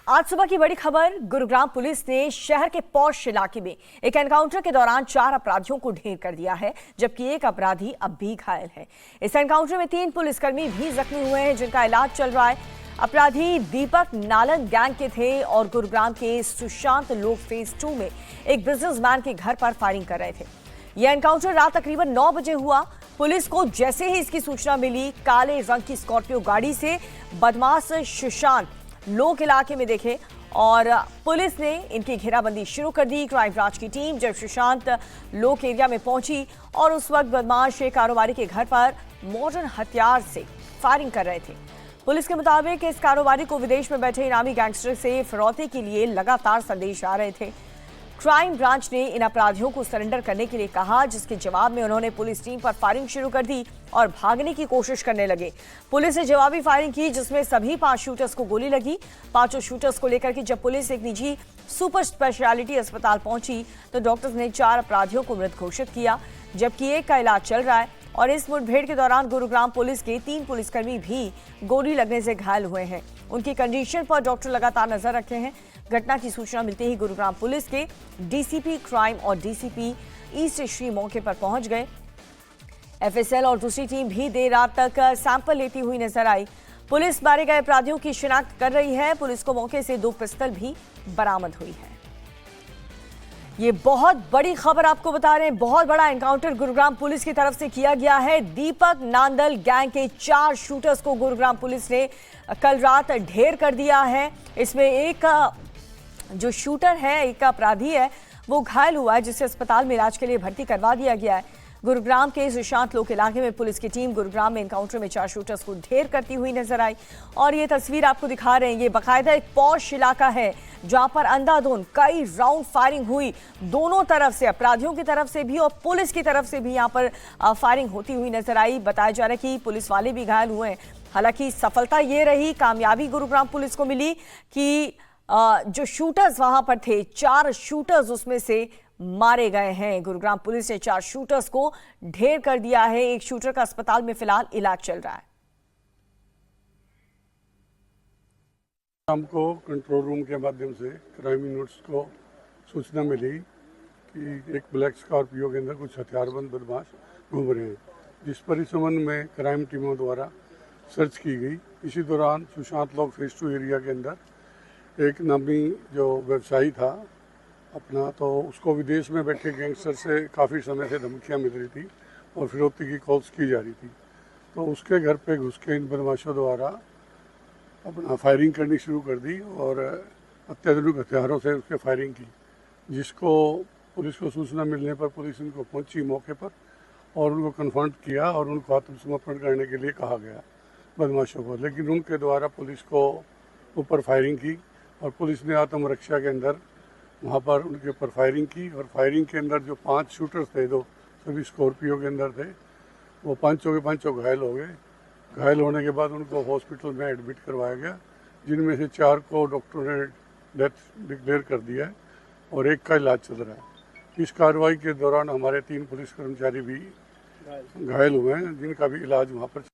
आज सुबह की बड़ी खबर। गुरुग्राम पुलिस ने शहर के पॉश इलाके में एक एनकाउंटर के दौरान 4 अपराधियों को ढेर कर दिया है, जबकि एक अपराधी अब भी घायल है। इस एनकाउंटर में 3 पुलिसकर्मी भी जख्मी हुए हैं, जिनका इलाज चल रहा है। अपराधी दीपक नालन गैंग के थे और गुरुग्राम के सुशांत लोक फेज 2 में एक बिजनेसमैन के घर पर फायरिंग कर रहे थे। यह एनकाउंटर रात तकरीबन 9 बजे हुआ। पुलिस को जैसे ही इसकी सूचना मिली, काले रंग की स्कॉर्पियो गाड़ी से बदमाश सुशांत लोक इलाके में देखे और पुलिस ने इनकी घेराबंदी शुरू कर दी। क्राइम ब्रांच की टीम जब सुशांत लोक एरिया में पहुंची और उस वक्त बदमाश एक कारोबारी के घर पर मॉडर्न हथियार से फायरिंग कर रहे थे। पुलिस के मुताबिक इस कारोबारी को विदेश में बैठे इनामी गैंगस्टर से फिरौती के लिए लगातार संदेश आ रहे थे। क्राइम ब्रांच ने इन अपराधियों को सरेंडर करने के लिए कहा, जिसके जवाब में उन्होंने पुलिस टीम पर फायरिंग शुरू कर दी और भागने की कोशिश करने लगे। पुलिस ने जवाबी फायरिंग की, जिसमें सभी 5 शूटर्स को गोली लगी। 5 शूटर्स को लेकर के जब पुलिस एक निजी सुपर स्पेशलिटी अस्पताल पहुंची तो डॉक्टर्स ने 4 अपराधियों को मृत घोषित किया, जबकि एक का इलाज चल रहा है। और इस मुठभेड़ के दौरान गुरुग्राम पुलिस के 3 पुलिसकर्मी भी गोली लगने से घायल हुए हैं। उनकी कंडीशन पर डॉक्टर लगातार नजर रखे हैं। घटना की सूचना मिलते ही गुरुग्राम पुलिस के डीसीपी क्राइम और डीसीपी ईस्ट श्री मौके पर पहुंच गए। एफएसएल और दूसरी टीम भी देर रात तक सैंपल लेती हुई नजर आई। पुलिस मारे गए अपराधियों की शिनाख्त कर रही है। पुलिस को मौके से 2 पिस्टल भी बरामद हुई है। ये बहुत बड़ी खबर आपको बता रहे हैं। बहुत बड़ा एनकाउंटर गुरुग्राम पुलिस की तरफ से किया गया है। दीपक नांदल गैंग के 4 शूटर्स को गुरुग्राम पुलिस ने कल रात ढेर कर दिया है। इसमें एक जो शूटर है, एक अपराधी है, वो घायल हुआ है, जिसे अस्पताल में इलाज के लिए भर्ती करवा दिया गया है। गुरुग्राम के सुशांत लोक इलाके में पुलिस की टीम गुरुग्राम में एनकाउंटर में 4 शूटर्स को ढेर करती हुई नजर आई। और ये तस्वीर आपको दिखा रहे हैं, ये बाकायदा एक पॉश इलाका है जहां पर अंधाधुंध कई राउंड फायरिंग हुई। दोनों तरफ से, अपराधियों की तरफ से भी और पुलिस की तरफ से भी यहां पर फायरिंग होती हुई नजर आई। बताया जा रहा है कि पुलिस वाले भी घायल हुए हैं। हालांकि सफलता ये रही, कामयाबी गुरुग्राम पुलिस को मिली कि जो शूटर्स वहां पर थे, 4 शूटर्स उसमें से मारे गए हैं। गुरुग्राम पुलिस ने 4 शूटर्स को ढेर कर दिया है। एक शूटर का अस्पताल में फिलहाल इलाज चल रहा है। हमको कंट्रोल रूम के माध्यम से क्राइम यूनिट्स को सूचना मिली कि एक ब्लैक स्कॉर्पियो के अंदर कुछ हथियारबंद बदमाश घूम रहे हैं, जिस पर इस संबंध में क्राइम टीमों द्वारा सर्च की गई। इसी दौरान सुशांत लोक फेज 2 एरिया के अंदर एक नामी जो व्यवसायी था अपना, तो उसको विदेश में बैठे गैंगस्टर से काफ़ी समय से धमकियां मिल रही थी और फिरौती की कॉल्स की जा रही थी। तो उसके घर पे घुस के इन बदमाशों द्वारा अपना फायरिंग करनी शुरू कर दी और अत्याधुनिक हथियारों से उसके फायरिंग की, जिसको पुलिस को सूचना मिलने पर पुलिस इनको पहुंची मौके पर और उनको कन्फ्रंट किया और उनको आत्मसमर्पण करने के लिए कहा गया बदमाशों को। लेकिन उनके द्वारा पुलिस को ऊपर फायरिंग की और पुलिस ने आत्मरक्षा के अंदर वहाँ पर उनके ऊपर फायरिंग की। और फायरिंग के अंदर जो 5 शूटर्स थे, 2 सभी स्कॉर्पियो के अंदर थे, वो 5 के 5 घायल हो गए। घायल होने के बाद उनको हॉस्पिटल में एडमिट करवाया गया, जिनमें से 4 को डॉक्टर ने डेथ डिक्लेयर कर दिया है और एक का इलाज चल रहा है। इस कार्रवाई के दौरान हमारे 3 पुलिस कर्मचारी भी घायल हुए हैं, जिनका भी इलाज वहाँ पर।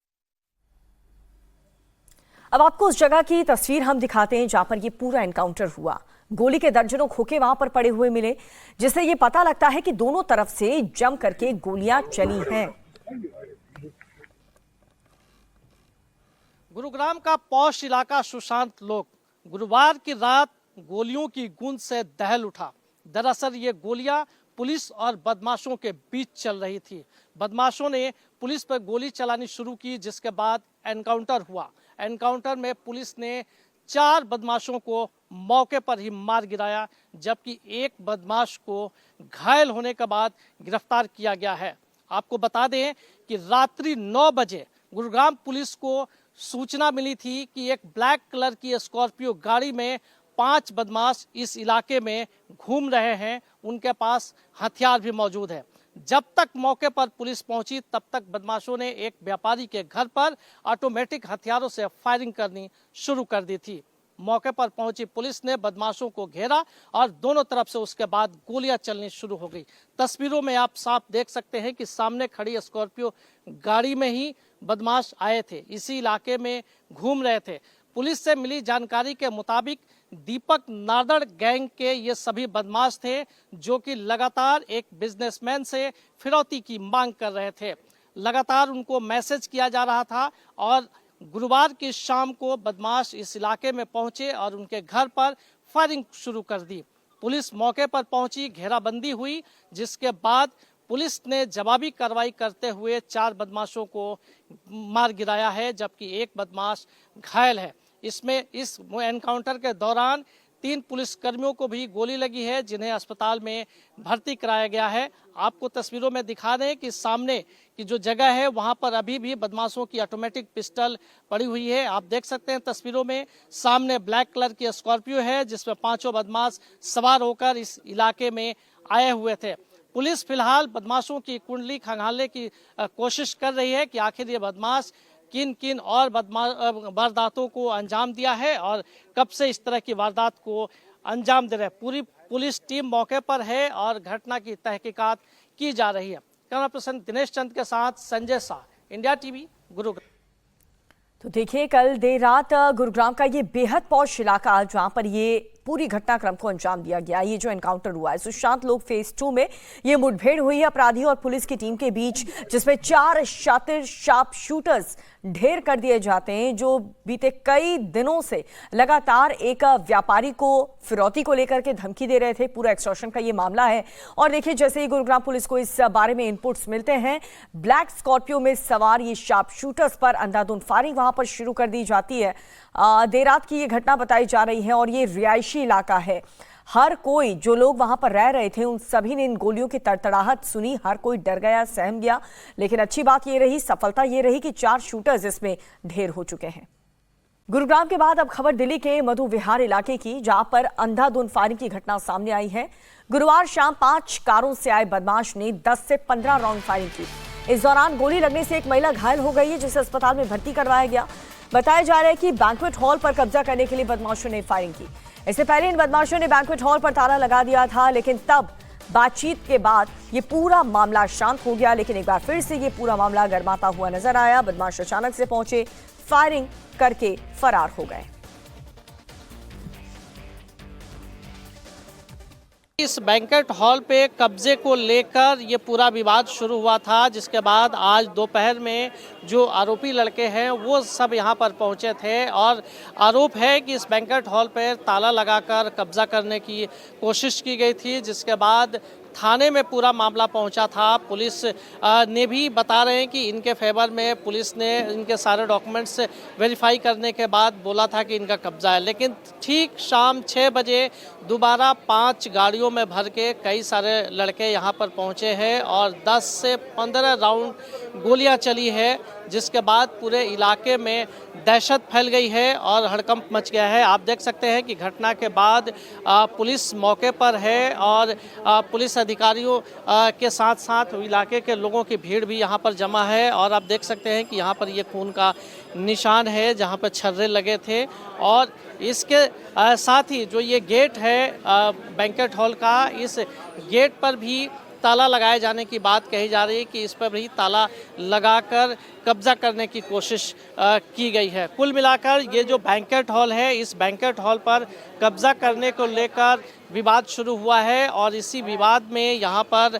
अब आपको उस जगह की तस्वीर हम दिखाते हैं जहां पर ये पूरा एनकाउंटर हुआ। गोली के दर्जनों खोखे वहां पर पड़े हुए मिले, जिससे ये पता लगता है कि दोनों तरफ से जम करके गोलियां चली हैं। गुरुग्राम का पॉश इलाका सुशांत लोक गुरुवार की रात गोलियों की गूंज से दहल उठा। दरअसल ये गोलियां पुलिस और बदमाशों के बीच चल रही थी। बदमाशों ने पुलिस पर गोली चलानी शुरू की, जिसके बाद एनकाउंटर हुआ। एनकाउंटर में पुलिस ने 4 बदमाशों को मौके पर ही मार गिराया, जबकि एक बदमाश को घायल होने के बाद गिरफ्तार किया गया है। आपको बता दें कि रात्रि 9 बजे गुरुग्राम पुलिस को सूचना मिली थी कि एक ब्लैक कलर की स्कॉर्पियो गाड़ी में 5 बदमाश इस इलाके में घूम रहे हैं। उनके पास हथियार भी मौजूद है। जब तक मौके पर पुलिस पहुंची, तब तक बदमाशों ने एक व्यापारी के घर पर ऑटोमेटिक हथियारों से फायरिंग करनी शुरू कर दी थी। मौके पर पहुंची पुलिस ने बदमाशों को घेरा और दोनों तरफ से उसके बाद गोलियां चलनी शुरू हो गई। तस्वीरों में आप साफ देख सकते हैं कि सामने खड़ी स्कॉर्पियो गाड़ी में ही बदमाश आए थे, इसी इलाके में घूम रहे थे। पुलिस से मिली जानकारी के मुताबिक दीपक नादड़ गैंग के ये सभी बदमाश थे, जो कि लगातार एक बिजनेसमैन से फिरौती की मांग कर रहे थे। लगातार उनको मैसेज किया जा रहा था और गुरुवार की शाम को बदमाश इस इलाके में पहुंचे और उनके घर पर फायरिंग शुरू कर दी। पुलिस मौके पर पहुंची, घेराबंदी हुई, जिसके बाद पुलिस ने जवाबी कार्रवाई करते हुए 4 बदमाशों को मार गिराया है, जबकि एक बदमाश घायल है। इस एनकाउंटर के दौरान 3 पुलिसकर्मियों को भी गोली लगी है, जिन्हें अस्पताल में भर्ती कराया गया है। आपको तस्वीरों में दिखा दें कि सामने की जो जगह है वहां पर अभी भी बदमाशों की ऑटोमेटिक पिस्टल पड़ी हुई है। आप देख सकते हैं तस्वीरों में, सामने ब्लैक कलर की स्कॉर्पियो है जिसमें 5 बदमाश सवार होकर इस इलाके में आए हुए थे। पुलिस फिलहाल बदमाशों की कुंडली खंगालने की कोशिश कर रही है कि आखिर ये बदमाश किन किन और वारदातों को अंजाम दिया है और कब से इस तरह की वारदात को अंजाम दे रहे हैं। पूरी पुलिस टीम मौके पर है और घटना की तहकीकात की जा रही है। कैमरा पर्सन दिनेश चंद के साथ संजय शाह, इंडिया टीवी, गुरुग्राम। तो देखिए, कल देर रात गुरुग्राम का ये बेहद पॉश इलाका, जहां पर ये पूरी घटनाक्रम को अंजाम दिया गया, ये जो एनकाउंटर हुआ है सुशांत लोक फेज 2 में ये मुठभेड़ हुई है अपराधी और पुलिस की टीम के बीच, जिसमें 4 शातिर शार्प शूटर्स ढेर कर दिए जाते हैं, जो बीते कई दिनों से लगातार एक व्यापारी को फिरौती को लेकर के धमकी दे रहे थे। पूरा एक्सटॉर्शन का ये मामला है। और देखिए, जैसे ही गुरुग्राम पुलिस को इस बारे में इनपुट्स मिलते हैं, ब्लैक स्कॉर्पियो में सवार ये शार्प शूटर्स पर अंधाधुंध फायरिंग वहां पर शुरू कर दी जाती है। देर रात की ये घटना बताई जा रही है और ये रिहायशी इलाका है। हर कोई, जो लोग वहां पर रह रहे थे, उन सभी ने इन गोलियों की तड़तड़ाहट सुनी। हर कोई डर गया, सहम गया। लेकिन अच्छी बात ये रही, सफलता ये रही कि 4 शूटर्स इसमें ढेर हो चुके हैं। गुरुग्राम के बाद अब खबर दिल्ली के मधु विहार इलाके की, जहां पर अंधाधुंध फायरिंग की घटना सामने आई है। गुरुवार शाम 5 कारों से आए बदमाश ने 10 से 15 राउंड फायरिंग की। इस दौरान गोली लगने से एक महिला घायल हो गई है, जिसे अस्पताल में भर्ती करवाया गया। बताया जा रहा है कि बैंक्वेट हॉल पर कब्जा करने के लिए बदमाशों ने फायरिंग की। इससे पहले इन बदमाशों ने बैंक्वेट हॉल पर ताला लगा दिया था, लेकिन तब बातचीत के बाद ये पूरा मामला शांत हो गया। लेकिन एक बार फिर से ये पूरा मामला गरमाता हुआ नजर आया। बदमाश अचानक से पहुंचे, फायरिंग करके फरार हो गए। इस बैंकेट हॉल पे कब्जे को लेकर ये पूरा विवाद शुरू हुआ था, जिसके बाद आज दोपहर में जो आरोपी लड़के हैं वो सब यहाँ पर पहुँचे थे और आरोप है कि इस बैंकेट हॉल पर ताला लगाकर कब्जा करने की कोशिश की गई थी, जिसके बाद थाने में पूरा मामला पहुंचा था। पुलिस ने भी बता रहे हैं कि इनके फेवर में पुलिस ने इनके सारे डॉक्यूमेंट्स वेरीफाई करने के बाद बोला था कि इनका कब्जा है। लेकिन ठीक शाम 6 बजे दोबारा 5 गाड़ियों में भर के कई सारे लड़के यहाँ पर पहुँचे हैं और 10 से 15 राउंड गोलियाँ चली है, जिसके बाद पूरे इलाके में दहशत फैल गई है और हड़कंप मच गया है। आप देख सकते हैं कि घटना के बाद पुलिस मौके पर है और पुलिस अधिकारियों के साथ साथ इलाके के लोगों की भीड़ भी यहाँ पर जमा है। और आप देख सकते हैं कि यहाँ पर ये खून का निशान है जहाँ पर छर्रे लगे थे। और इसके साथ ही जो ये गेट है बैंकेट हॉल का, इस गेट पर भी ताला लगाए जाने की बात कही जा रही है कि इस पर भी ताला लगाकर कब्जा करने की कोशिश की गई है। कुल मिलाकर ये जो बैंकेट हॉल है, इस बैंकेट हॉल पर कब्जा करने को लेकर विवाद शुरू हुआ है और इसी विवाद में यहाँ पर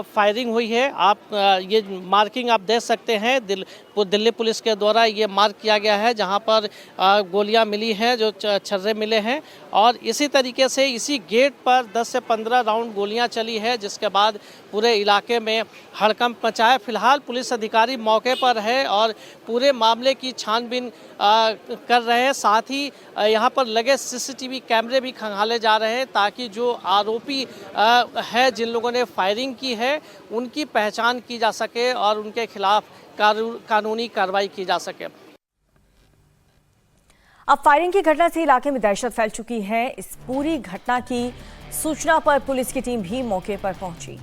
फायरिंग हुई है। आप ये मार्किंग आप देख सकते हैं, दिल्ली पुलिस के द्वारा ये मार्क किया गया है जहाँ पर गोलियाँ मिली हैं, जो छर्रे मिले हैं। और इसी तरीके से इसी गेट पर 10 से 15 राउंड गोलियाँ चली है, जिसके बाद पूरे इलाके में हड़कंप मचा है। फिलहाल पुलिस अधिकारी मौके पर है और पूरे मामले की छानबीन कर रहे हैं। साथ ही यहाँ पर लगे सीसीटीवी कैमरे भी खंगाले जा रहे हैं, ताकि जो आरोपी है, जिन लोगों ने फायरिंग की है, उनकी पहचान की जा सके और उनके खिलाफ कानूनी कार्रवाई की जा सके। अब फायरिंग की घटना से इलाके में दहशत फैल चुकी है। इस पूरी घटना की सूचना पर पुलिस की टीम भी मौके पर पहुंची।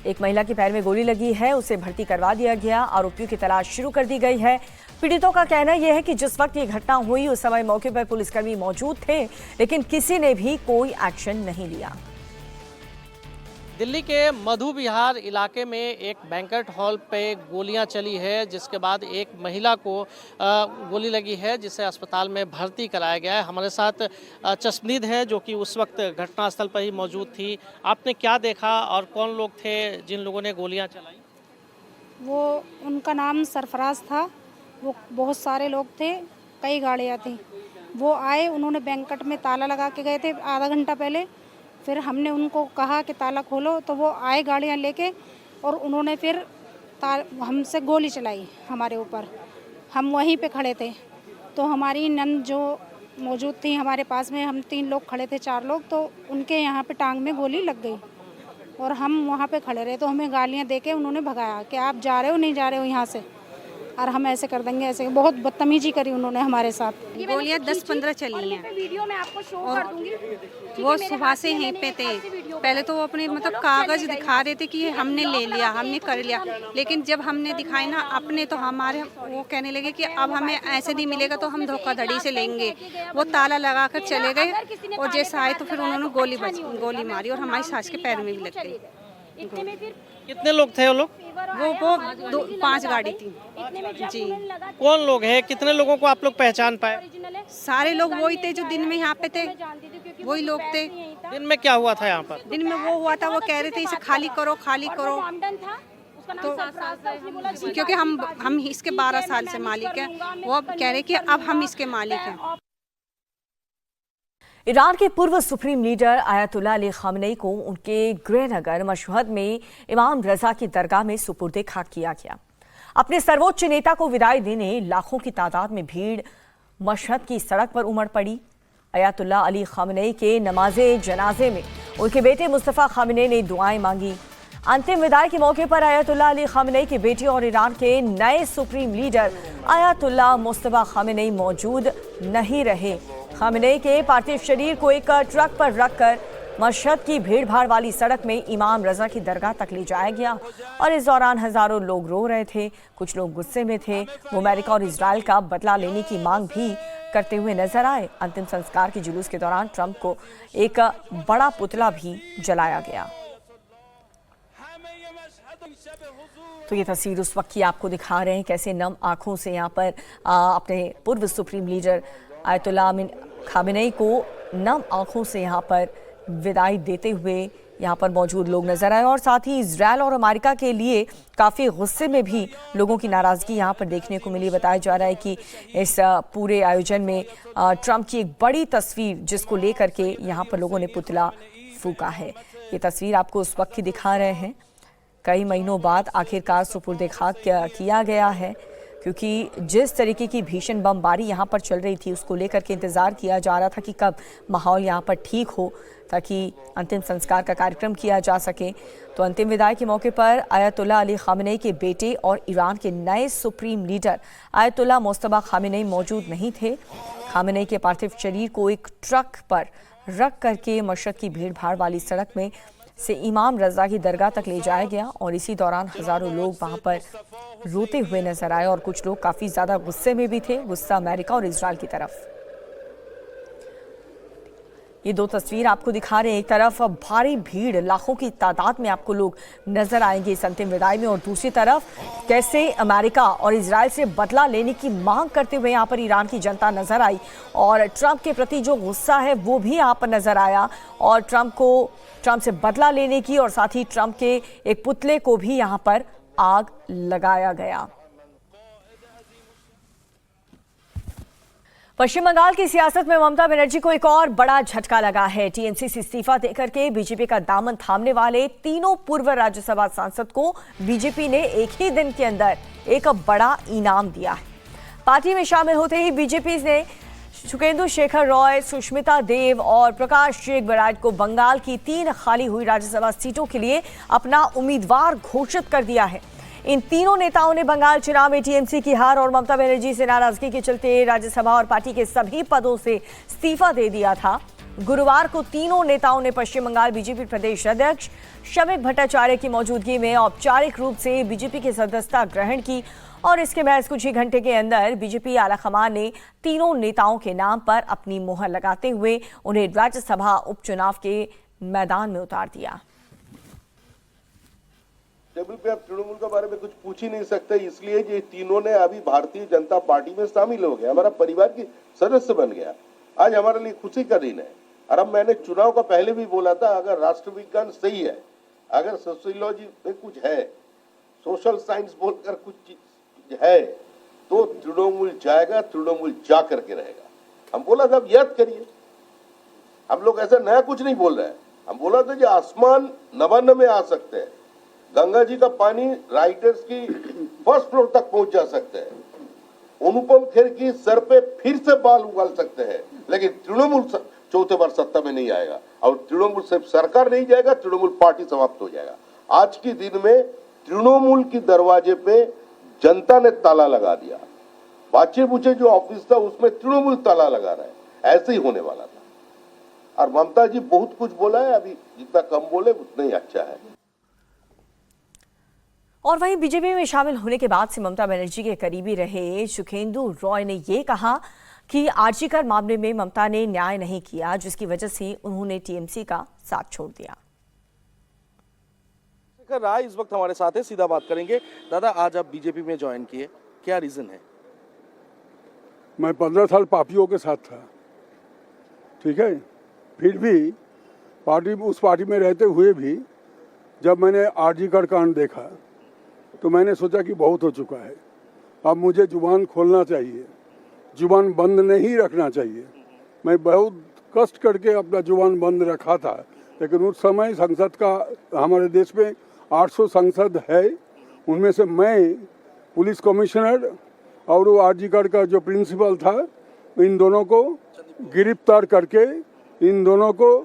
एक महिला के पैर में गोली लगी है, उसे भर्ती करवा दिया गया। आरोपियों की तलाश शुरू कर दी गई है। पीड़ितों का कहना यह है कि जिस वक्त ये घटना हुई उस समय मौके पर पुलिसकर्मी मौजूद थे, लेकिन किसी ने भी कोई एक्शन नहीं लिया। दिल्ली के मधु विहार इलाके में एक बैंक्वेट हॉल पे गोलियां चली है, जिसके बाद एक महिला को गोली लगी है, जिसे अस्पताल में भर्ती कराया गया है। हमारे साथ चश्मदीद है जो कि उस वक्त घटनास्थल पर ही मौजूद थी। आपने क्या देखा और कौन लोग थे जिन लोगों ने गोलियां चलाई? वो उनका नाम सरफराज था। वो बहुत सारे लोग थे, कई गाड़ियाँ थी। वो आए, उन्होंने बैंक्वेट में ताला लगा के गए थे आधा घंटा पहले। फिर हमने उनको कहा कि ताला खोलो, तो वो आए गाड़ियाँ लेके और उन्होंने फिर हमसे गोली चलाई हमारे ऊपर। हम वहीं पे खड़े थे, तो हमारी नंद जो मौजूद थी हमारे पास में, हम 3 लोग खड़े थे, 4 लोग, तो उनके यहाँ पे टांग में गोली लग गई और हम वहाँ पे खड़े रहे। तो हमें गालियाँ देके उन्होंने भगाया कि आप जा रहे हो, नहीं जा रहे हो यहाँ से, और हम ऐसे कर देंगे, ऐसे। बहुत बदतमीजी करी उन्होंने हमारे साथ। गोलियाँ 10-15 चली हैं और वो सुबह से यहीं पे थे। पहले तो वो अपने मतलब कागज़ दिखा रहे थे कि हमने ले लिया, हमने कर लिया, लेकिन जब हमने दिखाई ना अपने, तो हमारे वो कहने लगे कि अब हमें ऐसे नहीं मिलेगा तो हम धोखाधड़ी से लेंगे। वो ताला लगा कर चले गए और जैसे आए तो फिर उन्होंने गोली मारी और हमारी सास के पैर में भी लग गई। कितने लोग थे वो लोग? वो 5 गाड़ी थी जी। कौन लोग हैं? कितने लोगों को आप लोग पहचान पाए? सारे लोग वही थे जो दिन में यहाँ पे थे, वही लोग थे। दिन में क्या हुआ था यहाँ पर? दिन में वो हुआ था, वो कह रहे थे इसे खाली करो, खाली करो। तो क्योंकि हम इसके 12 साल से मालिक हैं, वो कह रहे कि अब हम इसके मालिक हैं। ईरान के पूर्व supreme leader Ayatollah Ali Khamenei को उनके गृहनगर मशहद में इमाम रजा की दरगाह में सुपुर्दे खाक किया गया। अपने सर्वोच्च नेता को विदाई देने लाखों की तादाद में भीड़ मशहद की सड़क पर उमड़ पड़ी। आयतुल्लाह अली खामनेई के नमाजे जनाजे में उनके बेटे मुस्तफ़ा खामनेई ने दुआएं मांगी। अंतिम विदाई के मौके पर आयतुल्लाह अली खामनेई के बेटे और ईरान के नए supreme leader Ayatollah Mustafa Khamenei मौजूद नहीं रहे। खामनेई के पार्थिव शरीर को एक ट्रक पर रखकर मशहद की भीड़भाड़ वाली सड़क में इमाम रजा की दरगाह तक ले जाया गया और इस दौरान हजारों लोग रो रहे थे, कुछ लोग गुस्से में थे। वो अमेरिका और इजराइल का बदला लेने की मांग भी करते हुए नजर आए। अंतिम संस्कार के जुलूस के दौरान ट्रंप को एक बड़ा पुतला भी जलाया गया। तो ये तस्वीर उस वक्त की आपको दिखा रहे हैं, कैसे नम आंखों से यहाँ पर अपने पूर्व सुप्रीम लीडर आयतुल्लाह खामेनेई को नम आंखों से यहाँ पर विदाई देते हुए यहाँ पर मौजूद लोग नजर आए। और साथ ही इजराइल और अमेरिका के लिए काफ़ी गुस्से में भी लोगों की नाराज़गी यहाँ पर देखने को मिली। बताया जा रहा है कि इस पूरे आयोजन में ट्रंप की एक बड़ी तस्वीर जिसको लेकर के यहाँ पर लोगों ने पुतला फूका है। ये तस्वीर आपको उस वक्त की दिखा रहे हैं, कई महीनों बाद आखिरकार सुपुर्दे खाक किया गया है, क्योंकि जिस तरीके की भीषण बमबारी यहाँ पर चल रही थी उसको लेकर के इंतज़ार किया जा रहा था कि कब माहौल यहाँ पर ठीक हो ताकि अंतिम संस्कार का कार्यक्रम किया जा सके। तो अंतिम विदाई के मौके पर आयतुल्लाह अली खामेनेई के बेटे और ईरान के नए supreme leader Ayatollah Mustafa Khamenei मौजूद नहीं थे। खामेनेई के पार्थिव शरीर को एक ट्रक पर रख करके मशहद की भीड़भाड़ वाली सड़क में से इमाम रजा की दरगाह तक ले जाया गया और इसी दौरान हजारों लोग वहां पर रोते हुए नजर आए और कुछ लोग काफी ज्यादा गुस्से में भी थे, गुस्सा अमेरिका और इजराइल की तरफ। ये दो तस्वीर आपको दिखा रहे हैं, एक तरफ भारी भीड़ लाखों की तादाद में आपको लोग नजर आएंगे इस अंतिम विदाई में, और दूसरी तरफ कैसे अमेरिका और इजराइल से बदला लेने की मांग करते हुए यहाँ पर ईरान की जनता नजर आई और ट्रंप के प्रति जो गुस्सा है वो भी यहाँ पर नजर आया और ट्रंप से बदला लेने की और साथ ही ट्रंप के एक पुतले को भी यहाँ पर आग लगाया गया। पश्चिम बंगाल की सियासत में ममता बनर्जी को एक और बड़ा झटका लगा है। टीएमसी से इस्तीफा देकर के बीजेपी का दामन थामने वाले तीनों पूर्व राज्यसभा सांसद को बीजेपी ने एक ही दिन के अंदर एक बड़ा इनाम दिया है। पार्टी में शामिल होते ही बीजेपी ने सुखेंदु शेखर रॉय, सुष्मिता देव और प्रकाश शेख बराज को बंगाल की 3 खाली हुई राज्यसभा सीटों के लिए अपना उम्मीदवार घोषित कर दिया है। इन तीनों नेताओं ने बंगाल चुनाव में टीएमसी की हार और ममता बनर्जी से नाराजगी के चलते राज्यसभा और पार्टी के सभी पदों से इस्तीफा दे दिया था। गुरुवार को तीनों नेताओं ने पश्चिम बंगाल बीजेपी प्रदेश अध्यक्ष शमीक भट्टाचार्य की मौजूदगी में औपचारिक रूप से बीजेपी की सदस्यता ग्रहण की और इसके महज कुछ ही घंटे के अंदर बीजेपी आलाकमान ने तीनों नेताओं के नाम पर अपनी मुहर लगाते हुए उन्हें राज्यसभा उपचुनाव के मैदान में उतार दिया। टेबल पे आप तृणमूल के बारे में कुछ पूछ ही नहीं सकते, इसलिए ये तीनों ने अभी भारतीय जनता पार्टी में शामिल हो गया, हमारा परिवार की सदस्य बन गया। आज हमारे लिए खुशी का दिन है। और अब मैंने चुनाव का पहले भी बोला था, अगर राष्ट्र विज्ञान सही है, अगर सोशियोलॉजी में कुछ है, सोशल साइंस बोलकर कुछ चीज है, तो तृणमूल जाएगा, तृणमूल जा करके रहेगा। हम बोला था, अब याद करिए, हम लोग ऐसा नया कुछ नहीं बोल रहे हैं। हम बोला था कि आसमान नवान्न में आ सकते हैं, गंगा जी का पानी राइटर्स की फर्स्ट फ्लोर तक पहुंच जा सकते हैं, अनुपम खेर की सर पे फिर से बाल उगाल सकते हैं, लेकिन तृणमूल चौथे बार सत्ता में नहीं आएगा। और तृणमूल सिर्फ सरकार नहीं जाएगा, तृणमूल पार्टी समाप्त हो जाएगा। आज के दिन में तृणमूल की दरवाजे पे जनता ने ताला लगा दिया। बाचे बुचे जो ऑफिस था उसमें तृणमूल ताला लगा रहा है, ऐसे ही होने वाला था। और ममता जी बहुत कुछ बोला है, अभी जितना कम बोले उतना ही अच्छा है। और वहीं बीजेपी में शामिल होने के बाद से ममता बनर्जी के करीबी रहे सुखेंदु रॉय ने ये कहा कि आरजीकर मामले में ममता ने न्याय नहीं किया, जिसकी वजह से उन्होंने टीएमसी का साथ छोड़ दिया। राय इस वक्त हमारे साथ है, सीधा बात करेंगे। दादा, आज आप बीजेपी में ज्वाइन किए, क्या रीजन है? मैं 15 साल पापियों के साथ था, ठीक है। फिर भी उस पार्टी में रहते हुए भी जब मैंने आरजीकर कांड देखा तो मैंने सोचा कि बहुत हो चुका है, अब मुझे जुबान खोलना चाहिए, जुबान बंद नहीं रखना चाहिए। मैं बहुत कष्ट करके अपना जुबान बंद रखा था, लेकिन उस समय संसद का, हमारे देश में 800 संसद है, उनमें से मैं पुलिस कमिश्नर और वो आरजीकर का जो प्रिंसिपल था, इन दोनों को गिरफ्तार करके इन दोनों को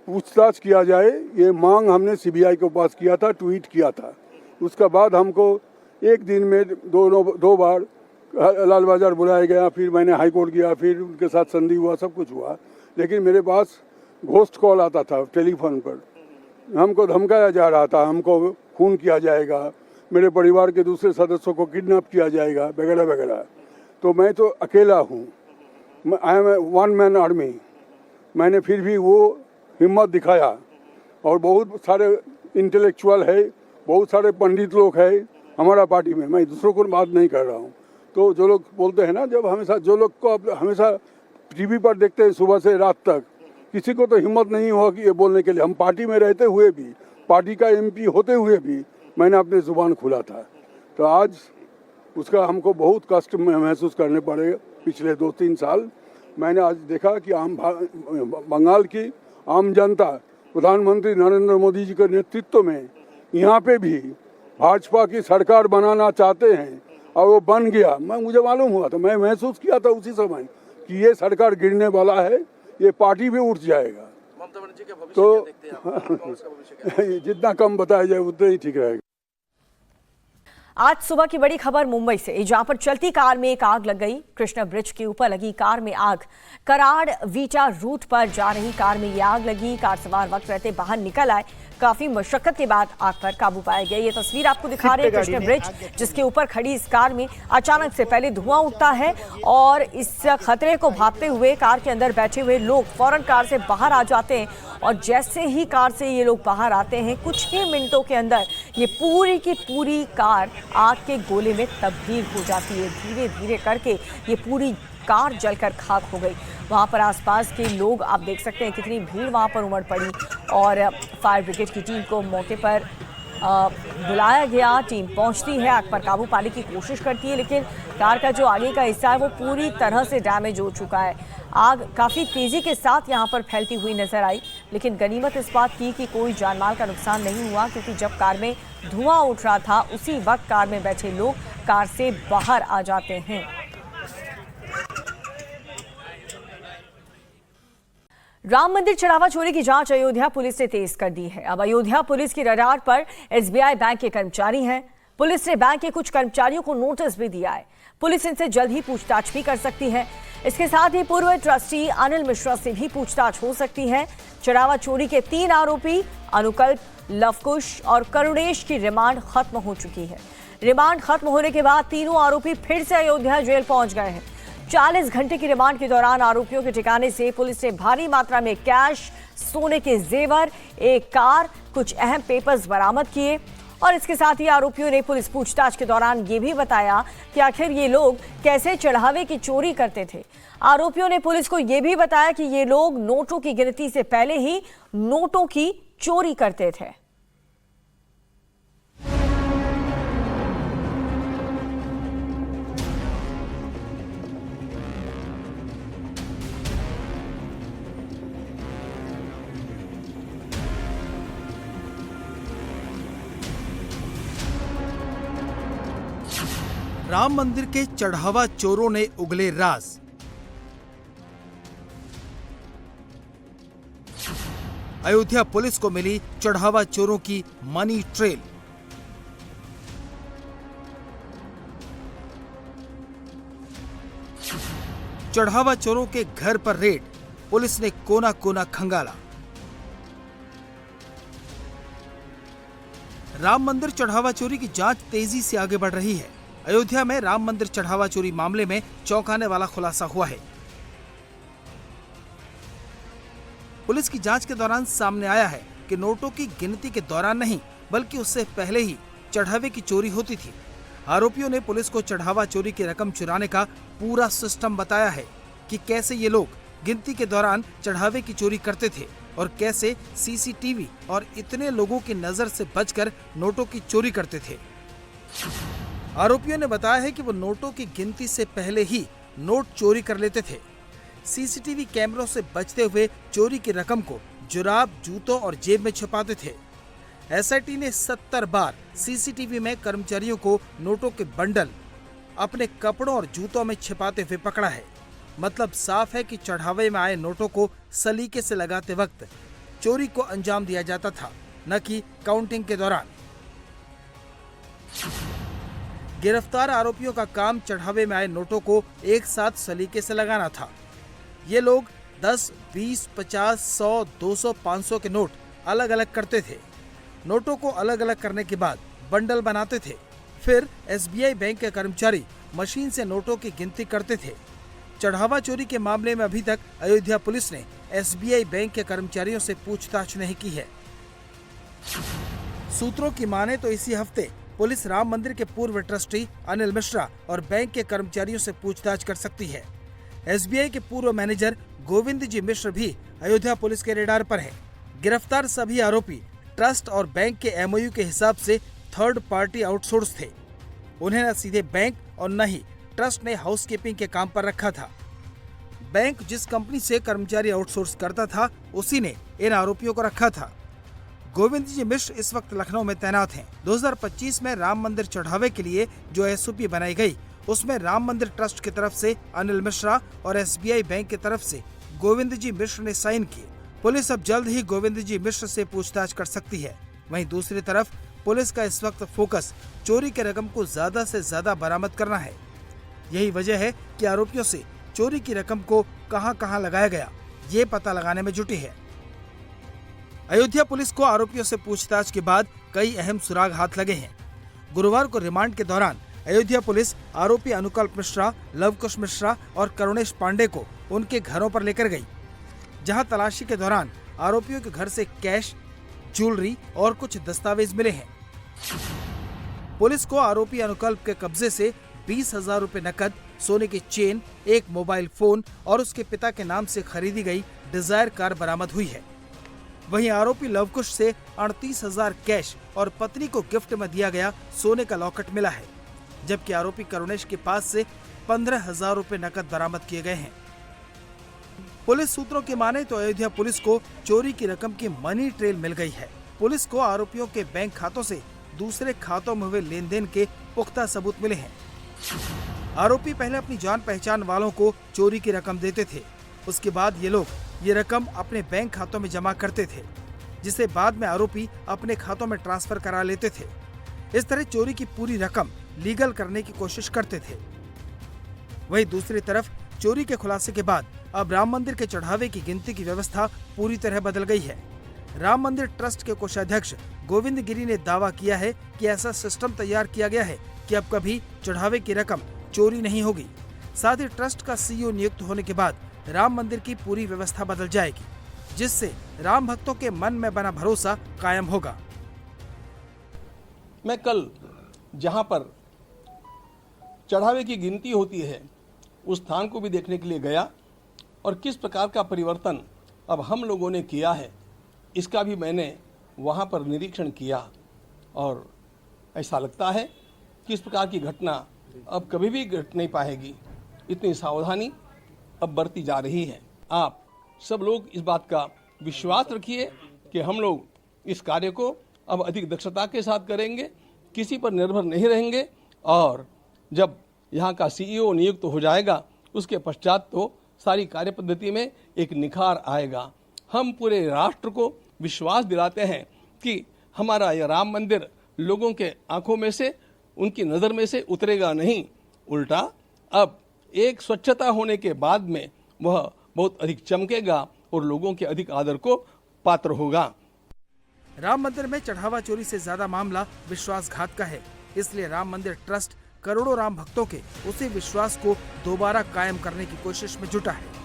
पूछताछ किया जाए, ये मांग हमने सीबीआई के पास किया था, ट्वीट किया था। उसके बाद हमको एक दिन में दो बार लाल बाजार बुलाया गया, फिर मैंने हाई कोर्ट गया, फिर उनके साथ संधि हुआ, सब कुछ हुआ, लेकिन मेरे पास घोस्ट कॉल आता था टेलीफोन पर, हमको धमकाया जा रहा था, हमको खून किया जाएगा, मेरे परिवार के दूसरे सदस्यों को किडनैप किया जाएगा, वगैरह वगैरह। तो मैं तो अकेला हूँ, I am a one man army. मैंने फिर भी वो हिम्मत दिखाया, और बहुत सारे इंटेलेक्चुअल है, बहुत सारे पंडित लोग हैं हमारा पार्टी में, मैं दूसरों को बात नहीं कर रहा हूँ। तो जो लोग बोलते हैं ना, जब हमेशा जो लोग को हमेशा टीवी पर देखते हैं सुबह से रात तक, किसी को तो हिम्मत नहीं हुआ कि ये बोलने के लिए। हम पार्टी में रहते हुए भी, पार्टी का एमपी होते हुए भी मैंने अपनी जुबान खुला था। तो आज उसका हमको बहुत कष्ट महसूस करने पड़े। पिछले 2-3 साल मैंने आज देखा कि बंगाल की आम जनता प्रधानमंत्री नरेंद्र मोदी जी के नेतृत्व में यहाँ पे भी भाजपा की सरकार बनाना चाहते हैं, और वो बन गया। मुझे मालूम हुआ था, मैं महसूस किया था उसी समय कि ये सरकार गिरने वाला है, ये पार्टी भी उठ जाएगा। ममता बनर्जी के भविष्य तो क्या देखते हैं आप? कांग्रेस का भविष्य क्या है? जितना कम बताया जाए उतना ही ठीक रहेगा। आज सुबह की बड़ी खबर मुंबई से, जहां पर चलती कार में एक आग लग गई। कृष्णा ब्रिज के ऊपर लगी कार में आग। कराड़ वीटा रूट पर जा रही कार में ये आग लगी। कार सवार वक्त रहते बाहर निकल आए। काफी मशक्कत के बाद आग पर काबू पाया गया। ये तस्वीर आपको दिखा रहे हैं कृष्णा ब्रिज, जिसके ऊपर खड़ी इस कार में अचानक से पहले धुआं उठता है, और इस खतरे को भांपते हुए कार के अंदर बैठे हुए लोग फौरन कार से बाहर आ जाते हैं। और जैसे ही कार से ये लोग बाहर आते हैं, कुछ ही मिनटों के अंदर ये पूरी की पूरी कार आग के गोले में तब्दील हो जाती है। धीरे धीरे करके ये पूरी कार जलकर खाक हो गई। वहाँ पर आसपास के लोग, आप देख सकते हैं कितनी भीड़ वहाँ पर उमड़ पड़ी, और फायर ब्रिगेड की टीम को मौके पर बुलाया गया। टीम पहुंचती है, आग पर काबू पाने की कोशिश करती है, लेकिन कार का जो आगे का हिस्सा है वो पूरी तरह से डैमेज हो चुका है। आग काफ़ी तेज़ी के साथ यहाँ पर फैलती हुई नजर आई, लेकिन गनीमत इस बात की कि कोई जानमाल का नुकसान नहीं हुआ, क्योंकि जब कार में धुआं उठ रहा था उसी वक्त कार में बैठे लोग कार से बाहर आ जाते हैं। राम मंदिर चढ़ावा चोरी की जांच अयोध्या पुलिस ने तेज कर दी है। अब अयोध्या पुलिस की रडार पर एसबीआई बैंक के कर्मचारी हैं। पुलिस ने बैंक के कुछ कर्मचारियों को नोटिस भी दिया है। पुलिस इनसे जल्द ही पूछताछ भी कर सकती है। इसके साथ ही पूर्व ट्रस्टी अनिल मिश्रा से भी पूछताछ हो सकती है। चढ़ावा चोरी के 3 आरोपी अनुकल्प, लवकुश और करुणेश की रिमांड खत्म हो चुकी है। रिमांड खत्म होने के बाद तीनों आरोपी फिर से अयोध्या जेल पहुंच गए हैं। 40 घंटे की रिमांड के दौरान आरोपियों के ठिकाने से पुलिस ने भारी मात्रा में कैश, सोने के जेवर, एक कार, कुछ अहम पेपर्स बरामद किए, और इसके साथ ही आरोपियों ने पुलिस पूछताछ के दौरान ये भी बताया कि आखिर ये लोग कैसे चढ़ावे की चोरी करते थे। आरोपियों ने पुलिस को ये भी बताया कि ये लोग नोटों की गिनती से पहले ही नोटों की चोरी करते थे। राम मंदिर के चढ़ावा चोरों ने उगले राज। अयोध्या पुलिस को मिली चढ़ावा चोरों की मनी ट्रेल। चढ़ावा चोरों के घर पर रेड, पुलिस ने कोना कोना खंगाला। राम मंदिर चढ़ावा चोरी की जांच तेजी से आगे बढ़ रही है। अयोध्या में राम मंदिर चढ़ावा चोरी मामले में चौंकाने वाला खुलासा हुआ है। पुलिस की जांच के दौरान सामने आया है कि नोटों की गिनती के दौरान नहीं बल्कि उससे पहले ही चढ़ावे की चोरी होती थी। आरोपियों ने पुलिस को चढ़ावा चोरी की रकम चुराने का पूरा सिस्टम बताया है कि कैसे ये लोग गिनती के दौरान चढ़ावे की चोरी करते थे और कैसे सीसीटीवी और इतने लोगों की नजर से बचकर नोटों की चोरी करते थे। आरोपियों ने बताया है कि वो नोटों की गिनती से पहले ही नोट चोरी कर लेते थे। सीसीटीवी कैमरों से बचते हुए चोरी की रकम को जुराब, जूतों और जेब में छुपाते थे। एसआईटी ने 70 बार सीसीटीवी में कर्मचारियों को नोटों के बंडल अपने कपड़ों और जूतों में छिपाते हुए पकड़ा है। मतलब साफ है कि चढ़ावे में आए नोटों को सलीके से लगाते वक्त चोरी को अंजाम दिया जाता था, न कि काउंटिंग के दौरान। गिरफ्तार आरोपियों का काम चढ़ावे में आए नोटों को एक साथ सलीके से लगाना था। ये लोग 10, 20, 50, 100, 200, 500 के नोट अलग अलग करते थे। नोटों को अलग अलग करने के बाद बंडल बनाते थे। फिर एसबीआई बैंक के कर्मचारी मशीन से नोटों की गिनती करते थे। चढ़ावा चोरी के मामले में अभी तक अयोध्या पुलिस ने एसबीआई बैंक के कर्मचारियों से पूछताछ नहीं की है। सूत्रों की माने तो इसी हफ्ते पुलिस राम मंदिर के पूर्व ट्रस्टी अनिल मिश्रा और बैंक के कर्मचारियों से पूछताछ कर सकती है। एसबीआई के पूर्व मैनेजर गोविंद जी मिश्र भी अयोध्या पुलिस के रेडार पर है। गिरफ्तार सभी आरोपी ट्रस्ट और बैंक के एमओयू के हिसाब से थर्ड पार्टी आउटसोर्स थे। उन्हें न सीधे बैंक और न ही ट्रस्ट ने हाउसकीपिंग के काम पर रखा था। बैंक जिस कंपनी से कर्मचारी आउटसोर्स करता था उसी ने इन आरोपियों को रखा था। गोविंद जी मिश्र इस वक्त लखनऊ में तैनात हैं। 2025 में राम मंदिर चढ़ावे के लिए जो एसओपी बनाई गई उसमें राम मंदिर ट्रस्ट की तरफ से अनिल मिश्रा और एसबीआई बैंक की तरफ से गोविंद जी मिश्र ने साइन किए। पुलिस अब जल्द ही गोविंद जी मिश्र से पूछताछ कर सकती है। वहीं दूसरी तरफ पुलिस का इस वक्त फोकस चोरी की रकम को ज्यादा से ज्यादा बरामद करना है। यही वजह है कि आरोपियों से चोरी की रकम को कहां-कहां लगाया गया ये पता लगाने में जुटी है। अयोध्या पुलिस को आरोपियों से पूछताछ के बाद कई अहम सुराग हाथ लगे हैं। गुरुवार को रिमांड के दौरान अयोध्या पुलिस आरोपी अनुकल्प मिश्रा, लवकुश मिश्रा और करुणेश पांडे को उनके घरों पर लेकर गई, जहां तलाशी के दौरान आरोपियों के घर से कैश, ज्वेलरी और कुछ दस्तावेज मिले हैं। पुलिस को आरोपी अनुकल्प के कब्जे से 20,000 रुपए नकद, सोने की चेन, एक मोबाइल फोन और उसके पिता के नाम से खरीदी गई डिजायर कार बरामद हुई है। वहीं आरोपी लवकुश से 38,000 कैश और पत्नी को गिफ्ट में दिया गया सोने का लॉकेट मिला है, जबकि आरोपी करुणेश के पास से 15,000 रुपए नकद बरामद किए गए हैं। पुलिस सूत्रों की माने तो अयोध्या पुलिस को चोरी की रकम की मनी ट्रेल मिल गई है। पुलिस को आरोपियों के बैंक खातों से दूसरे खातों में हुए लेन देन के पुख्ता सबूत मिले हैं। आरोपी पहले अपनी जान पहचान वालों को चोरी की रकम देते थे, उसके बाद ये लोग ये रकम अपने बैंक खातों में जमा करते थे, जिसे बाद में आरोपी अपने खातों में ट्रांसफर करा लेते थे। इस तरह चोरी की पूरी रकम लीगल करने की कोशिश करते थे। वहीं दूसरी तरफ चोरी के खुलासे के बाद अब राम मंदिर के चढ़ावे की गिनती की व्यवस्था पूरी तरह बदल गई है। राम मंदिर ट्रस्ट के कोषाध्यक्ष गोविंद गिरी ने दावा किया है कि ऐसा सिस्टम तैयार किया गया है कि अब कभी चढ़ावे की रकम चोरी नहीं होगी। साथ ही ट्रस्ट का सीईओ नियुक्त होने के बाद राम मंदिर की पूरी व्यवस्था बदल जाएगी, जिससे राम भक्तों के मन में बना भरोसा कायम होगा। मैं कल जहां पर चढ़ावे की गिनती होती है उस स्थान को भी देखने के लिए गया और किस प्रकार का परिवर्तन अब हम लोगों ने किया है इसका भी मैंने वहां पर निरीक्षण किया और ऐसा लगता है कि इस प्रकार की घटना अब कभी भी घट नहीं पाएगी। इतनी सावधानी अब बरती जा रही है। आप सब लोग इस बात का विश्वास रखिए कि हम लोग इस कार्य को अब अधिक दक्षता के साथ करेंगे, किसी पर निर्भर नहीं रहेंगे और जब यहाँ का सीईओ नियुक्त हो जाएगा उसके पश्चात तो सारी कार्य पद्धति में एक निखार आएगा। हम पूरे राष्ट्र को विश्वास दिलाते हैं कि हमारा यह राम मंदिर लोगों के आंखों में से, उनकी नज़र में से उतरेगा नहीं, उल्टा अब एक स्वच्छता होने के बाद में वह बहुत अधिक चमकेगा और लोगों के अधिक आदर को पात्र होगा। राम मंदिर में चढ़ावा चोरी से ज्यादा मामला विश्वासघात का है, इसलिए राम मंदिर ट्रस्ट करोड़ों राम भक्तों के उसी विश्वास को दोबारा कायम करने की कोशिश में जुटा है।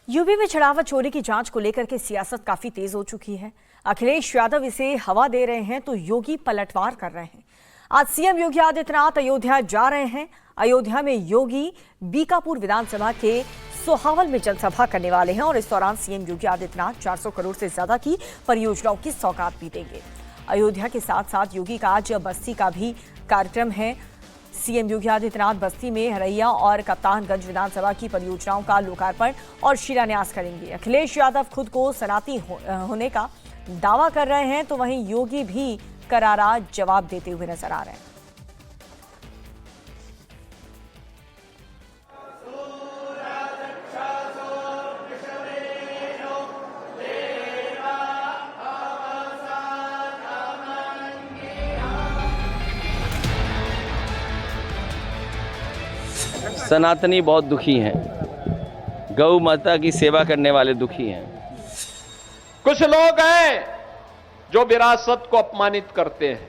यूपी में चढ़ावा चोरी की जांच को लेकर के सियासत काफी तेज हो चुकी है। अखिलेश यादव इसे हवा दे रहे हैं तो योगी पलटवार कर रहे हैं। आज सीएम योगी आदित्यनाथ अयोध्या जा रहे हैं। अयोध्या में योगी बीकापुर विधानसभा के सोहावल में जनसभा करने वाले हैं और इस दौरान सीएम योगी आदित्यनाथ 400 करोड़ से ज्यादा की परियोजनाओं की सौगात भी देंगे। अयोध्या के साथ साथ योगी का आज बस्ती का भी कार्यक्रम है। सीएम योगी आदित्यनाथ बस्ती में हरैया और कप्तानगंज विधानसभा की परियोजनाओं का लोकार्पण और शिलान्यास करेंगे। अखिलेश यादव खुद को सनातनी होने का दावा कर रहे हैं तो वहीं योगी भी करारा जवाब देते हुए नजर आ रहे हैं। सनातनी बहुत दुखी हैं, गौ माता की सेवा करने वाले दुखी हैं। कुछ लोग हैं जो विरासत को अपमानित करते हैं।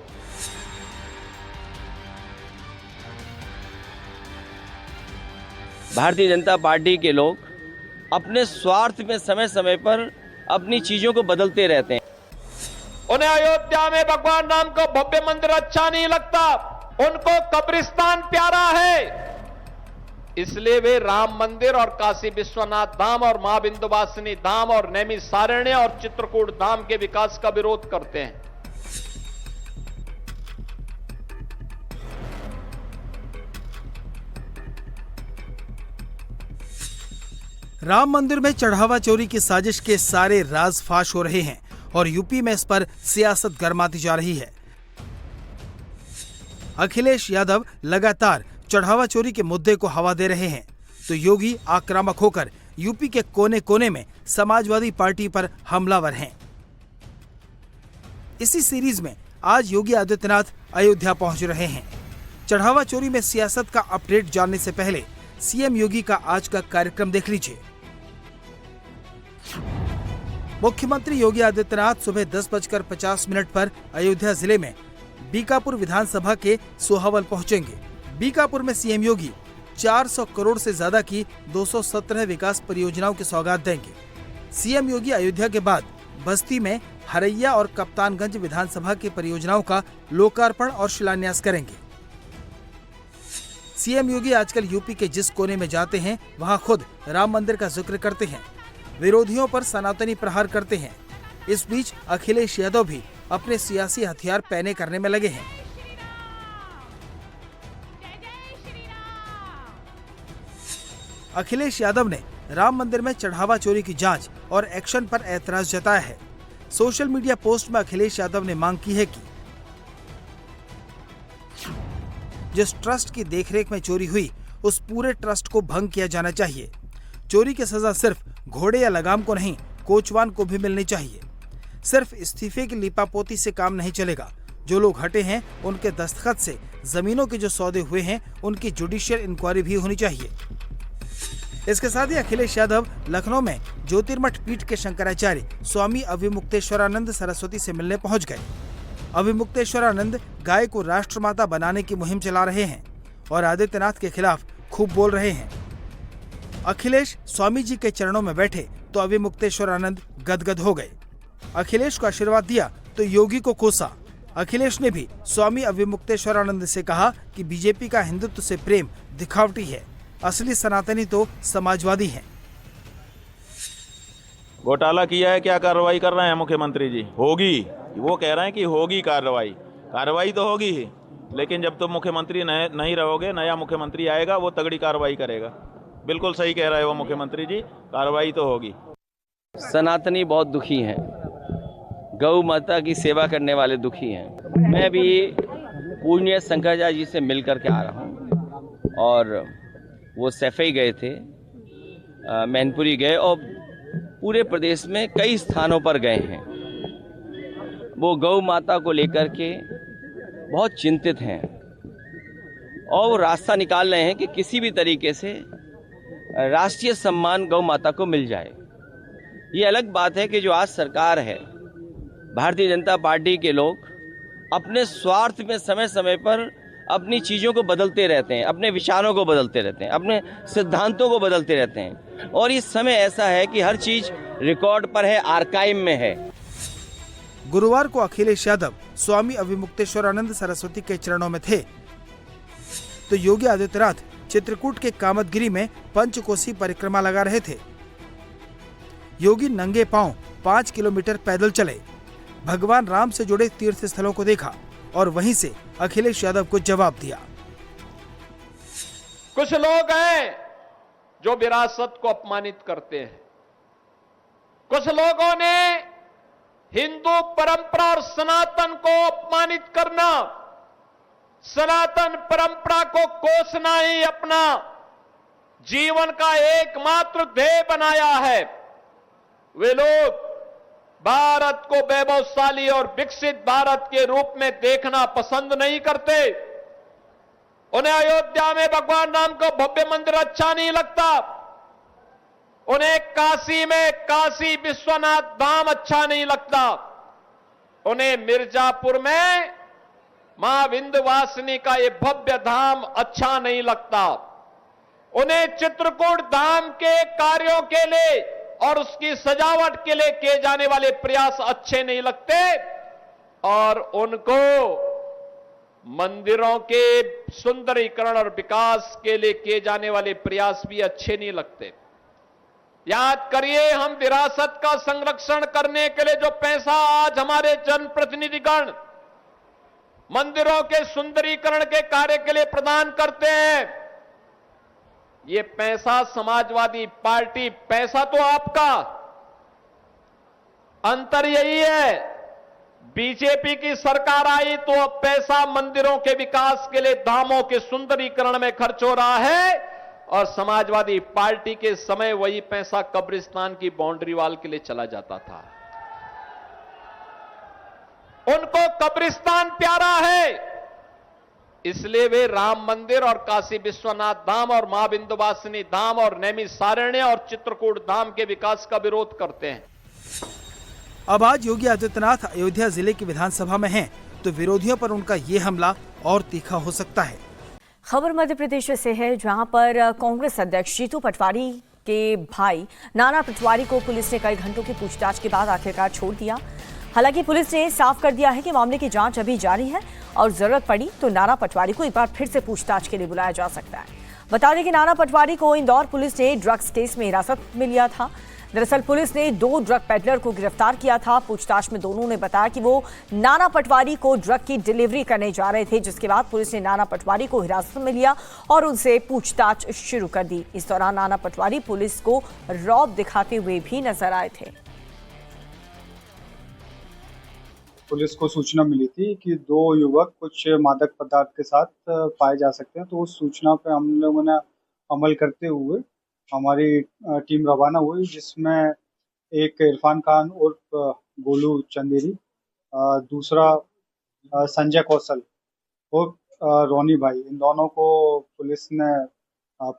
भारतीय जनता पार्टी के लोग अपने स्वार्थ में समय समय पर अपनी चीजों को बदलते रहते हैं। उन्हें अयोध्या में भगवान राम का भव्य मंदिर अच्छा नहीं लगता, उनको कब्रिस्तान प्यारा है, इसलिए वे राम मंदिर और काशी विश्वनाथ धाम और मां विंध्यवासिनी धाम और नैमिषारण्य और चित्रकूट धाम के विकास का विरोध करते हैं। राम मंदिर में चढ़ावा चोरी की साजिश के सारे राज फाश हो रहे हैं और यूपी में इस पर सियासत गरमाती जा रही है। अखिलेश यादव लगातार चढ़ावा चोरी के मुद्दे को हवा दे रहे हैं तो योगी आक्रामक होकर यूपी के कोने कोने में समाजवादी पार्टी पर हमलावर हैं। इसी सीरीज में आज योगी आदित्यनाथ अयोध्या पहुंच रहे हैं। चढ़ावा चोरी में सियासत का अपडेट जानने से पहले सीएम योगी का आज का कार्यक्रम देख लीजिए। मुख्यमंत्री योगी आदित्यनाथ सुबह 10:50 पर अयोध्या जिले में बीकापुर विधानसभा के सोहावल पहुंचेंगे। बीकापुर में सीएम योगी 400 करोड़ से ज्यादा की 217 विकास परियोजनाओं की सौगात देंगे। सीएम योगी अयोध्या के बाद बस्ती में हरैया और कप्तानगंज विधानसभा की परियोजनाओं का लोकार्पण और शिलान्यास करेंगे। सीएम योगी आजकल यूपी के जिस कोने में जाते हैं वहां खुद राम मंदिर का जिक्र करते हैं, विरोधियों पर सनातनी प्रहार करते हैं। इस बीच अखिलेश यादव भी अपने सियासी हथियार पैने करने में लगे हैं। अखिलेश यादव ने राम मंदिर में चढ़ावा चोरी की जांच और एक्शन पर ऐतराज जताया है। सोशल मीडिया पोस्ट में अखिलेश यादव ने मांग की है कि जिस ट्रस्ट की देखरेख में चोरी हुई उस पूरे ट्रस्ट को भंग किया जाना चाहिए। चोरी की सजा सिर्फ घोड़े या लगाम को नहीं, कोचवान को भी मिलनी चाहिए। सिर्फ इस्तीफे की लिपापोती से काम नहीं चलेगा। जो लोग हटे हैं उनके दस्तखत से जमीनों के जो सौदे हुए हैं उनकी जुडिशियल इंक्वायरी भी होनी चाहिए। इसके साथ ही अखिलेश यादव लखनऊ में ज्योतिर्मठ पीठ के शंकराचार्य स्वामी अविमुक्तेश्वरानंद सरस्वती से मिलने पहुंच गए। अविमुक्तेश्वरानंद गाय को राष्ट्रमाता बनाने की मुहिम चला रहे हैं और आदित्यनाथ के खिलाफ खूब बोल रहे हैं। अखिलेश स्वामी जी के चरणों में बैठे तो अविमुक्तेश्वरानंद गदगद हो गए। अखिलेश को आशीर्वाद दिया तो योगी को कोसा। अखिलेश ने भी स्वामी अविमुक्तेश्वरानंद से कहा कि बीजेपी का हिंदुत्व से प्रेम दिखावटी है, असली सनातनी तो समाजवादी हैं। घोटाला किया है, क्या कार्रवाई कर रहे हैं मुख्यमंत्री जी? होगी, वो कह रहे हैं कि होगी कार्रवाई। कार्रवाई तो होगी ही, लेकिन जब तुम मुख्यमंत्री नहीं रहोगे, नया मुख्यमंत्री आएगा, वो तगड़ी कार्रवाई करेगा। बिल्कुल सही कह रहे हो मुख्यमंत्री जी, कार्रवाई तो होगी। सनातनी बहुत दुखी हैं, गौ माता की सेवा करने वाले दुखी हैं। मैं भी पूज्य शंकराचार्य जी से मिल करके आ रहा हूँ और वो सैफई गए थे, मैनपुरी गए और पूरे प्रदेश में कई स्थानों पर गए हैं। वो गौ माता को लेकर के बहुत चिंतित हैं और वो रास्ता निकाल रहे हैं कि किसी भी तरीके से राष्ट्रीय सम्मान गौ माता को मिल जाए। ये अलग बात है कि जो आज सरकार है, भारतीय जनता पार्टी के लोग अपने स्वार्थ में समय समय पर अपनी चीज़ों को बदलते रहते हैं, अपने विचारों को बदलते रहते हैं, अपने सिद्धांतों को बदलते रहते हैं और इस समय ऐसा है कि हर चीज़ रिकॉर्ड पर है, आर्काइव में है। गुरुवार को अखिलेश यादव स्वामी अविमुक्तेश्वरानंद सरस्वती के चरणों में थे, तो योगी आदित्यनाथ चित्रकूट के कामतगिरी में पंचकोसी परिक्रमा लगा रहे थे। योगी नंगे पांव 5 किलोमीटर पैदल चले, भगवान राम से जुड़े तीर्थ स्थलों को देखा और वहीं से अखिलेश यादव को जवाब दिया। कुछ लोग हैं जो विरासत को अपमानित करते हैं। कुछ लोगों ने हिंदू परंपरा और सनातन को अपमानित करना, सनातन परंपरा को कोसना ही अपना जीवन का एकमात्र ध्येय बनाया है। वे लोग भारत को वैभवशाली और विकसित भारत के रूप में देखना पसंद नहीं करते। उन्हें अयोध्या में भगवान राम का भव्य मंदिर अच्छा नहीं लगता। उन्हें काशी में काशी विश्वनाथ धाम अच्छा नहीं लगता। उन्हें मिर्जापुर में मां विंध्यवासिनी का ये भव्य धाम अच्छा नहीं लगता। उन्हें चित्रकूट धाम के कार्यों के लिए और उसकी सजावट के लिए किए जाने वाले प्रयास अच्छे नहीं लगते और उनको मंदिरों के सुंदरीकरण और विकास के लिए किए जाने वाले प्रयास भी अच्छे नहीं लगते। याद करिए, हम विरासत का संरक्षण करने के लिए जो पैसा आज हमारे जनप्रतिनिधिगण मंदिरों के सुंदरीकरण के कार्य के लिए प्रदान करते हैं, ये पैसा समाजवादी पार्टी, पैसा तो आपका, अंतर यही है, बीजेपी की सरकार आई तो अब पैसा मंदिरों के विकास के लिए, धामों के सुंदरीकरण में खर्च हो रहा है और समाजवादी पार्टी के समय वही पैसा कब्रिस्तान की बाउंड्री वॉल के लिए चला जाता था। उनको कब्रिस्तान प्यारा है, इसलिए वे राम मंदिर और काशी विश्वनाथ धाम और मां विंध्यवासिनी धाम और नैमिषारण्य और चित्रकूट धाम के विकास का विरोध करते हैं। अब आज योगी आदित्यनाथ अयोध्या जिले की विधानसभा में हैं, तो विरोधियों पर उनका ये हमला और तीखा हो सकता है। खबर मध्य प्रदेश से है, जहां पर कांग्रेस अध्यक्ष जीतू पटवारी के भाई नाना पटवारी को पुलिस ने कई घंटों की पूछताछ के बाद आखिरकार छोड़ दिया। हालांकि पुलिस ने साफ कर दिया है कि मामले की जांच अभी जारी है और जरूरत पड़ी तो नाना पटवारी को एक बार फिर से पूछताछ के लिए बुलाया जा सकता है। बता दें कि नाना पटवारी को इंदौर पुलिस ने ड्रग्स केस में हिरासत में लिया था। दरअसल पुलिस ने 2 ड्रग पेडलर को गिरफ्तार किया था। पूछताछ में दोनों ने बताया कि वो नाना पटवारी को ड्रग की डिलीवरी करने जा रहे थे, जिसके बाद पुलिस ने नाना पटवारी को हिरासत में लिया और उनसे पूछताछ शुरू कर दी। इस दौरान नाना पटवारी पुलिस को रौब दिखाते हुए भी नजर आए थे। पुलिस को सूचना मिली थी कि 2 युवक कुछ मादक पदार्थ के साथ पाए जा सकते हैं, तो उस सूचना पे हम लोगों ने अमल करते हुए हमारी टीम रवाना हुई, जिसमें एक इरफान खान उर्फ गोलू चंदेरी, दूसरा संजय कौशल और रोनी भाई, इन दोनों को पुलिस ने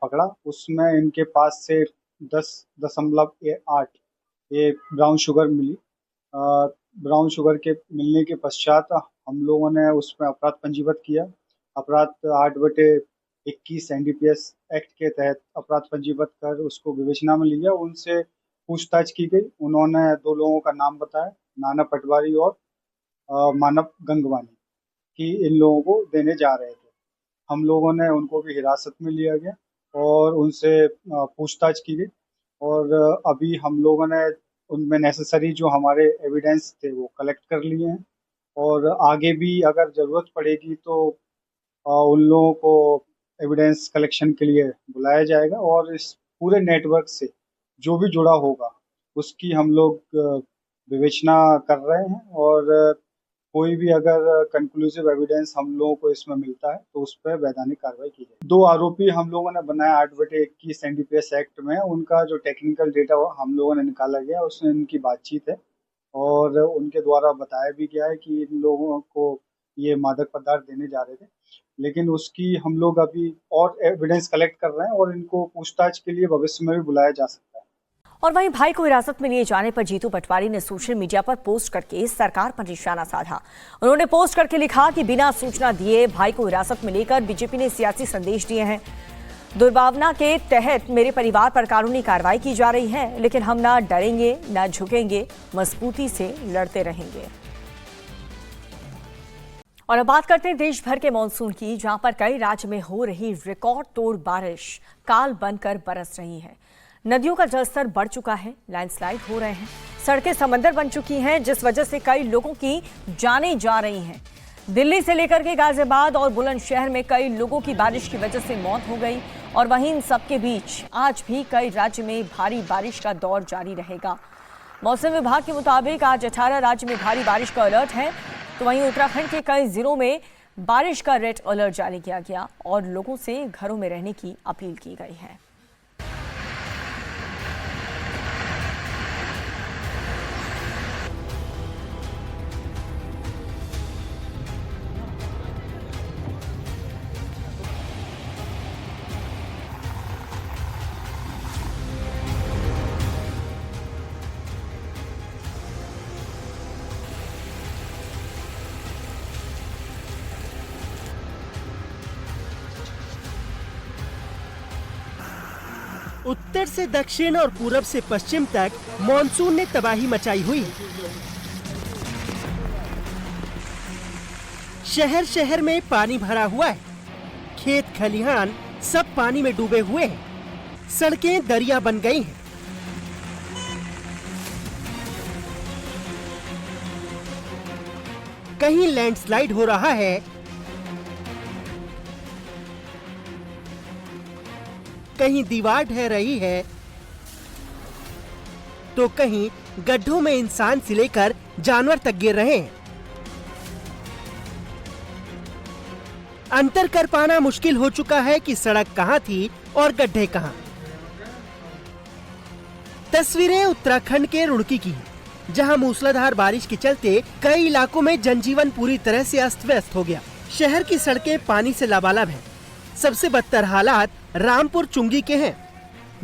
पकड़ा। उसमें इनके पास से 10.8 ये ब्राउन शुगर मिली। ब्राउन शुगर के मिलने के पश्चात हम लोगों ने उसमें अपराध पंजीबद्ध किया। अपराध 8/21 NDPS एक्ट के तहत अपराध पंजीबद्ध कर उसको विवेचना में लिया। उनसे पूछताछ की गई। उन्होंने 2 लोगों का नाम बताया, नाना पटवारी और मानव गंगवानी। कि इन लोगों को देने जा रहे थे। हम लोगों ने उनको भी हिरासत में लिया गया और उनसे पूछताछ की गई और अभी हम लोगों ने उनमें नेसेसरी जो हमारे एविडेंस थे वो कलेक्ट कर लिए हैं और आगे भी अगर ज़रूरत पड़ेगी तो उन लोगों को एविडेंस कलेक्शन के लिए बुलाया जाएगा और इस पूरे नेटवर्क से जो भी जुड़ा होगा उसकी हम लोग विवेचना कर रहे हैं और कोई भी अगर कंक्लूसिव एविडेंस हम लोगों को इसमें मिलता है तो उस पर वैधानिक कार्रवाई की जाएगी। 2 आरोपी हम लोगों ने बनाया 8/21 NDPS एक्ट में, उनका जो टेक्निकल डेटा हम लोगों ने निकाला गया उसमें इनकी बातचीत है और उनके द्वारा बताया भी गया है कि इन लोगों को ये मादक पदार्थ देने जा रहे थे, लेकिन उसकी हम लोग अभी और एविडेंस कलेक्ट कर रहे हैं और इनको पूछताछ के लिए भविष्य में भी बुलाया जा सकता है। और वहीं भाई को हिरासत में लिए जाने पर जीतू पटवारी ने सोशल मीडिया पर पोस्ट करके सरकार पर निशाना साधा। उन्होंने पोस्ट करके लिखा कि बिना सूचना दिए भाई को हिरासत में लेकर बीजेपी ने सियासी संदेश दिए हैं। दुर्भावना के तहत मेरे परिवार पर कानूनी कार्रवाई की जा रही है, लेकिन हम ना डरेंगे ना झुकेंगे, मजबूती से लड़ते रहेंगे। और अब बात करते हैं देश भर के मॉनसून की, जहां पर कई राज्य में हो रही रिकॉर्ड तोड़ बारिश काल बनकर बरस रही है। नदियों का जलस्तर बढ़ चुका है, लैंडस्लाइड हो रहे हैं, सड़कें समंदर बन चुकी हैं, जिस वजह से कई लोगों की जानें जा रही हैं। दिल्ली से लेकर के गाजियाबाद और बुलंदशहर में कई लोगों की बारिश की वजह से मौत हो गई। और वहीं इन सबके बीच आज भी कई राज्य में भारी बारिश का दौर जारी रहेगा। मौसम विभाग के मुताबिक आज 18 राज्य में भारी बारिश का अलर्ट है, तो वहीं उत्तराखंड के कई जिलों में बारिश का रेड अलर्ट जारी किया गया और लोगों से घरों में रहने की अपील की गई है। उत्तर से दक्षिण और पूरब से पश्चिम तक मॉनसून ने तबाही मचाई हुई। शहर शहर में पानी भरा हुआ है, खेत खलिहान सब पानी में डूबे हुए हैं, सड़कें दरिया बन गई हैं। कहीं लैंडस्लाइड हो रहा है, कहीं दीवार ढह रही है, तो कहीं गड्ढों में इंसान से लेकर जानवर तक गिर रहे हैं। अंतर कर पाना मुश्किल हो चुका है कि सड़क कहां थी और गड्ढे कहां। तस्वीरें उत्तराखंड के रुड़की की हैं, जहां मूसलाधार बारिश के चलते कई इलाकों में जनजीवन पूरी तरह से अस्त व्यस्त हो गया। शहर की सड़कें पानी से लबालब हैं। सबसे बदतर हालात रामपुर चुंगी के हैं,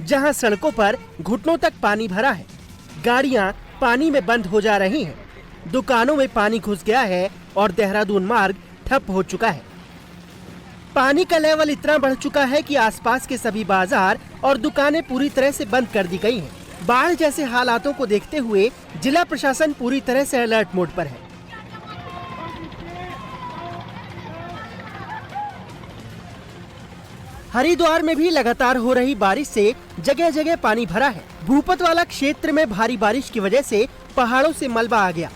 जहां सड़कों पर घुटनों तक पानी भरा है, गाड़ियां पानी में बंद हो जा रही हैं, दुकानों में पानी घुस गया है और देहरादून मार्ग ठप हो चुका है। पानी का लेवल इतना बढ़ चुका है कि आसपास के सभी बाजार और दुकानें पूरी तरह से बंद कर दी गई हैं। बाढ़ जैसे हालातों को देखते हुए जिला प्रशासन पूरी तरह से अलर्ट मोड पर है। हरिद्वार में भी लगातार हो रही बारिश से जगह जगह पानी भरा है। भूपत वाला क्षेत्र में भारी बारिश की वजह से पहाड़ों से मलबा आ गया।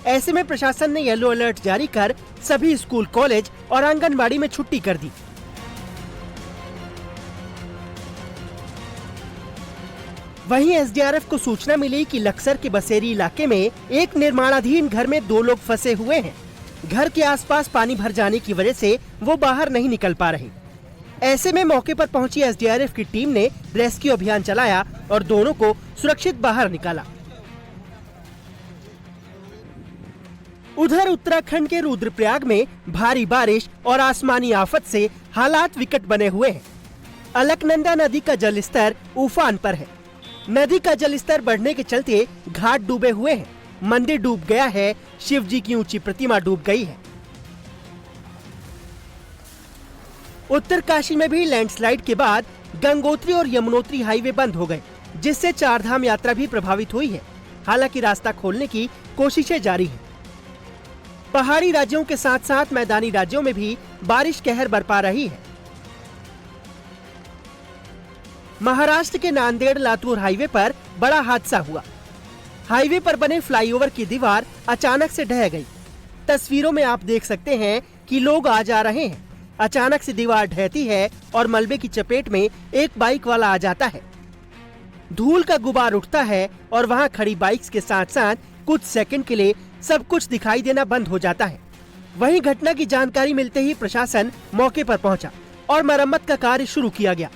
ऐसे में प्रशासन ने येलो अलर्ट जारी कर सभी स्कूल, कॉलेज और आंगनबाड़ी में छुट्टी कर दी। वहीं एसडीआरएफ को सूचना मिली कि लक्सर के बसेरी इलाके में एक निर्माणाधीन घर में 2 लोग फंसे हुए हैं। घर के आसपास पानी भर जाने की वजह से वो बाहर नहीं निकल पा रहे। ऐसे में मौके पर पहुंची एसडीआरएफ की टीम ने रेस्क्यू अभियान चलाया और दोनों को सुरक्षित बाहर निकाला। उधर उत्तराखंड के रुद्रप्रयाग में भारी बारिश और आसमानी आफत से हालात विकट बने हुए हैं। अलकनंदा नदी का जलस्तर उफान पर है। नदी का जलस्तर बढ़ने के चलते घाट डूबे हुए हैं, मंदिर डूब गया है, शिव जी की ऊंची प्रतिमा डूब गई है। उत्तरकाशी में भी लैंडस्लाइड के बाद गंगोत्री और यमुनोत्री हाईवे बंद हो गए, जिससे 4 धाम यात्रा भी प्रभावित हुई है। हालांकि रास्ता खोलने की कोशिशें जारी हैं। पहाड़ी राज्यों के साथ साथ मैदानी राज्यों में भी बारिश कहर बरपा रही है। महाराष्ट्र के नांदेड़ लातूर हाईवे पर बड़ा हादसा हुआ। हाईवे पर बने फ्लाईओवर की दीवार अचानक से ढह गई। तस्वीरों में आप देख सकते हैं कि लोग आ जा रहे हैं। अचानक से दीवार ढहती है और मलबे की चपेट में एक बाइक वाला आ जाता है। धूल का गुबार उठता है और वहां खड़ी बाइक्स के साथ साथ कुछ सेकंड के लिए सब कुछ दिखाई देना बंद हो जाता है। वहीं घटना की जानकारी मिलते ही प्रशासन मौके पर पहुंचा और मरम्मत का कार्य शुरू किया गया।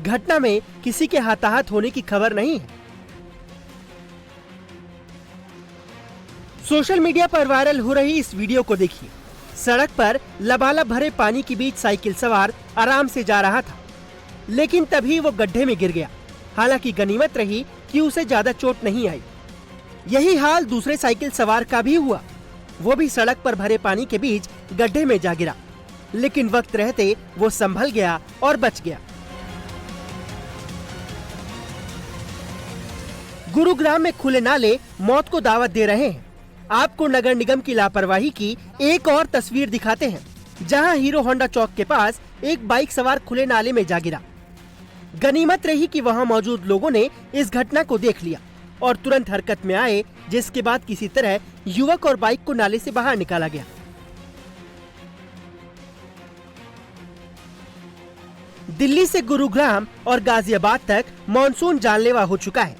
घटना में किसी के हताहत होने की खबर नहीं है। सोशल मीडिया पर वायरल हो रही इस वीडियो को देखिए। सड़क पर लबालब भरे पानी के बीच साइकिल सवार आराम से जा रहा था, लेकिन तभी वो गड्ढे में गिर गया। हालांकि गनीमत रही कि उसे ज्यादा चोट नहीं आई। यही हाल दूसरे साइकिल सवार का भी हुआ। वो भी सड़क पर भरे पानी के बीच गड्ढे में जा गिरा, लेकिन वक्त रहते वो संभल गया और बच गया। गुरुग्राम में खुले नाले मौत को दावत दे रहे हैं। आपको नगर निगम की लापरवाही की एक और तस्वीर दिखाते हैं, जहां हीरो होंडा चौक के पास एक बाइक सवार खुले नाले में जा गिरा। गनीमत रही कि वहां मौजूद लोगों ने इस घटना को देख लिया और तुरंत हरकत में आए, जिसके बाद किसी तरह युवक और बाइक को नाले से बाहर निकाला गया। दिल्ली से गुरुग्राम और गाजियाबाद तक मॉनसून जानलेवा हो चुका है।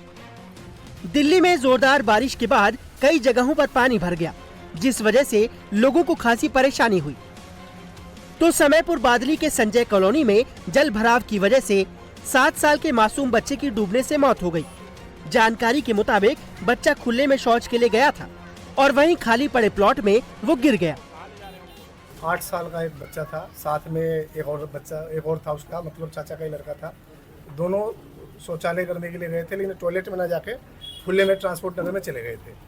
दिल्ली में जोरदार बारिश के बाद कई जगहों पर पानी भर गया, जिस वजह से लोगों को खासी परेशानी हुई। तो समयपुर बादली के संजय कॉलोनी में जल भराव की वजह से 7 साल के मासूम बच्चे की डूबने से मौत हो गई। जानकारी के मुताबिक बच्चा खुले में शौच के लिए गया था और वहीं खाली पड़े प्लॉट में वो गिर गया। 8 साल का एक बच्चा था, साथ में एक और था उसका, मतलब चाचा का ही लड़का था। दोनों शौचालय करने के लिए गए थे, लेकिन टॉयलेट में न जाके खुले में ट्रांसपोर्ट नगर में चले गए थे।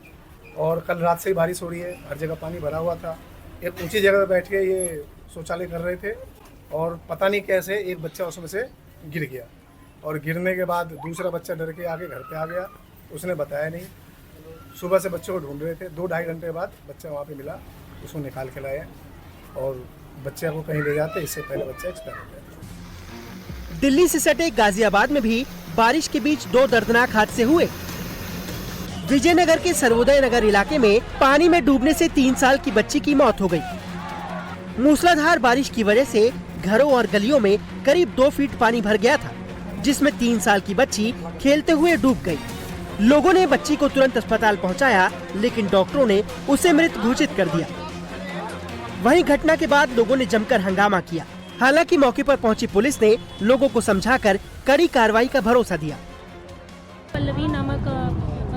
और कल रात से ही बारिश हो रही है, हर जगह पानी भरा हुआ था। एक ऊंची जगह पर बैठ के ये शौचालय कर रहे थे और पता नहीं कैसे एक बच्चा उसमें से गिर गया। और गिरने के बाद दूसरा बच्चा डर के आगे घर पे आ गया, उसने बताया नहीं। सुबह से बच्चे को ढूंढ रहे थे, 2-2.5 घंटे बाद बच्चा वहाँ पे मिला, उसको निकाल के लाया और बच्चे को कहीं ले जाते, इससे पहले बच्चा एक्सपायर हो गया। दिल्ली से सटे गाजियाबाद में भी बारिश के बीच 2 दर्दनाक हादसे हुए। विजयनगर के सर्वोदय नगर इलाके में पानी में डूबने से 3 साल की बच्ची की मौत हो गई। मूसलाधार बारिश की वजह से घरों और गलियों में करीब 2 फीट पानी भर गया था, जिसमें 3 साल की बच्ची खेलते हुए डूब गई। लोगों ने बच्ची को तुरंत अस्पताल पहुंचाया, लेकिन डॉक्टरों ने उसे मृत घोषित कर दिया। वहीं घटना के बाद लोगों ने जमकर हंगामा किया। हालांकि मौके पर पहुंची पुलिस ने लोगों को समझाकर कड़ी कार्रवाई का भरोसा दिया। पल्लवी नामक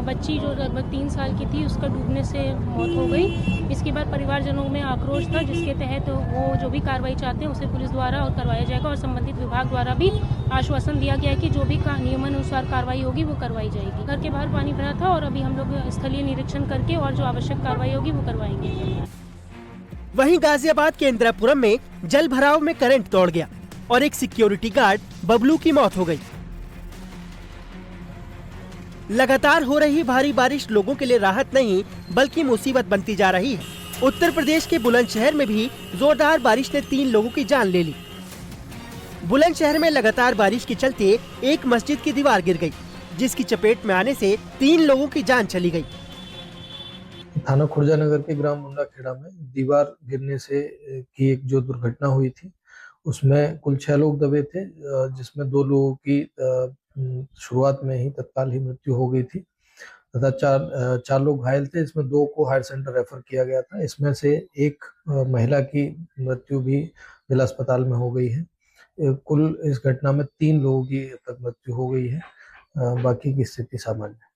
बच्ची जो लगभग 3 साल की थी, उसका डूबने से मौत हो गई। इसके बाद परिवारजनों में आक्रोश था, जिसके तहत वो जो भी कार्रवाई चाहते हैं उसे पुलिस द्वारा और करवाया जाएगा और संबंधित विभाग द्वारा भी आश्वासन दिया गया है कि जो भी नियमानुसार कार्रवाई होगी वो करवाई जाएगी। घर के बाहर पानी भरा था और अभी हम लोग स्थलीय निरीक्षण करके और जो आवश्यक कार्रवाई होगी वो करवाएंगे। वहीं गाजियाबाद के इंदिरापुरम में जल भराव में करंट दौड़ गया और एक सिक्योरिटी गार्ड बबलू की मौत हो गई। लगातार हो रही भारी बारिश लोगों के लिए राहत नहीं बल्कि मुसीबत बनती जा रही है। उत्तर प्रदेश के बुलंदशहर में भी जोरदार बारिश ने 3 लोगों की जान ले ली। बुलंदशहर में लगातार बारिश के चलते एक मस्जिद की दीवार गिर गई, जिसकी चपेट में आने से 3 लोगों की जान चली गई। थाना खुर्जा नगर के ग्राम मुंडा खेड़ा में दीवार गिरने से की एक जो दुर्घटना हुई थी, उसमें कुल 6 लोग दबे थे, जिसमें 2 लोगों की शुरुआत में ही तत्काल ही मृत्यु हो गई थी तथा 4 लोग घायल थे। इसमें 2 को हायर सेंटर रेफर किया गया था। इसमें से एक महिला की मृत्यु भी जिला अस्पताल में हो गई है। कुल इस घटना में 3 लोगों की तक मृत्यु हो गई है, बाकी की स्थिति सामान्य है।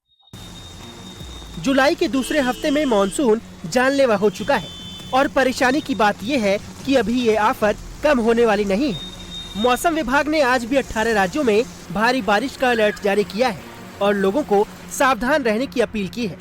जुलाई के दूसरे हफ्ते में मॉनसून जानलेवा हो चुका है और परेशानी की बात यह है कि अभी ये आफत कम होने वाली नहीं है। मौसम विभाग ने आज भी 18 राज्यों में भारी बारिश का अलर्ट जारी किया है और लोगों को सावधान रहने की अपील की है।